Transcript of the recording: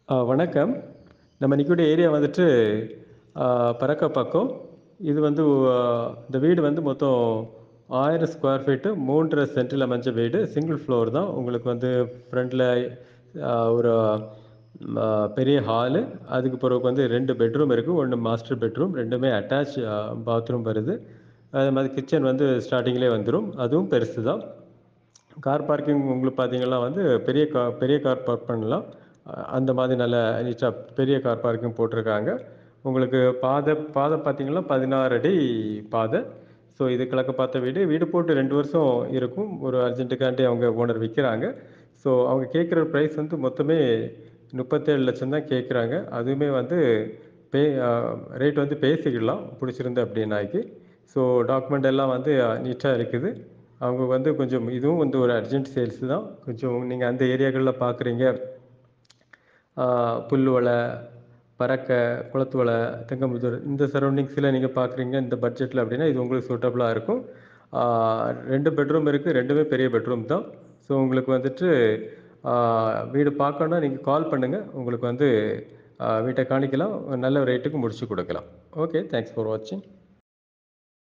வணக்கம். நம்ம நிக்கக்கூடிய ஏரியா வந்துட்டு அ பரக்கப்பாக்கம். இது வந்து இந்த வீடு வந்து மொத்தம் 1000 ஸ்கொயர் ஃபீட்டு 3 1/2 சென்டில் அமைஞ்ச வீடு. சிங்கிள் ஃப்ளோர் தான். உங்களுக்கு வந்து ஃப்ரண்ட்ல ஒரு ம பெரிய ஹாலு, அதுக்கு பிறகு வந்து 2 பெட்ரூம் இருக்கு. 1 மாஸ்டர் பெட்ரூம். 2மே அட்டாச் பாத்ரூம் வருது. அதே மாதிரி கிச்சன் வந்து ஸ்டார்ட்டிங்லேயே வந்துரும். அதுவும் பெருசு தான். கார் பார்க்கிங் உங்களுக்கு பார்த்தீங்கன்னா வந்து பெரிய கார் பார்க் பண்ணலாம். அந்த மாதிரி நல்ல நீட்டா பெரிய கார் பார்க்கிங் போட்டிருக்காங்க. உங்களுக்கு பாதை பார்த்தீங்கன்னா 16 அடி பாதை. ஸோ இது கிழக்க பார்த்த வீடு. வீடு போட்டு 2 வருஷம் இருக்கும். ஒரு அர்ஜென்ட்டுக்காண்டி அவங்க ஓனர் விக்கிறாங்க. ஸோ அவங்க கேட்குற பிரைஸ் வந்து மொத்தமே 37,00,000 தான் கேட்குறாங்க. அதுவுமே வந்து பே அ ரேட் வந்து பேசிக்கிடலாம் பிடிச்சிருந்து அப்படின்னாக்கி. ஸோ டாக்குமெண்ட் எல்லாம் வந்து நீட்டா இருக்குது. அவங்க வந்து கொஞ்சம் இதுவும் வந்து ஒரு அர்ஜென்ட் சேல்ஸ் தான். கொஞ்சம் நீங்க அந்த ஏரியாக்கள்ல பார்க்குறீங்க. புல்லுவளை, பரக்க, குளத்துவளை, தெங்கம்புத்தூர் இந்த சரௌண்டிங்ஸில நீங்க பார்க்குறீங்க இந்த பட்ஜெட்ல அப்படின்னா, இது உங்களுக்கு சூட்டபிளா இருக்கும். ஆ 2 பெட்ரூம் இருக்கு. 2மே பெரிய பெட்ரூம் தான். ஸோ உங்களுக்கு வந்துட்டு ஆ வீடு பார்க்கணும்னா நீங்க கால் பண்ணுங்க. உங்களுக்கு வந்து வீட்ட காணிக்கலாம். நல்ல ரேட்டுக்கு முடிச்சு குடுக்கலாம். ஓகே. தேங்க்ஸ் ஃபார் வாட்சிங்.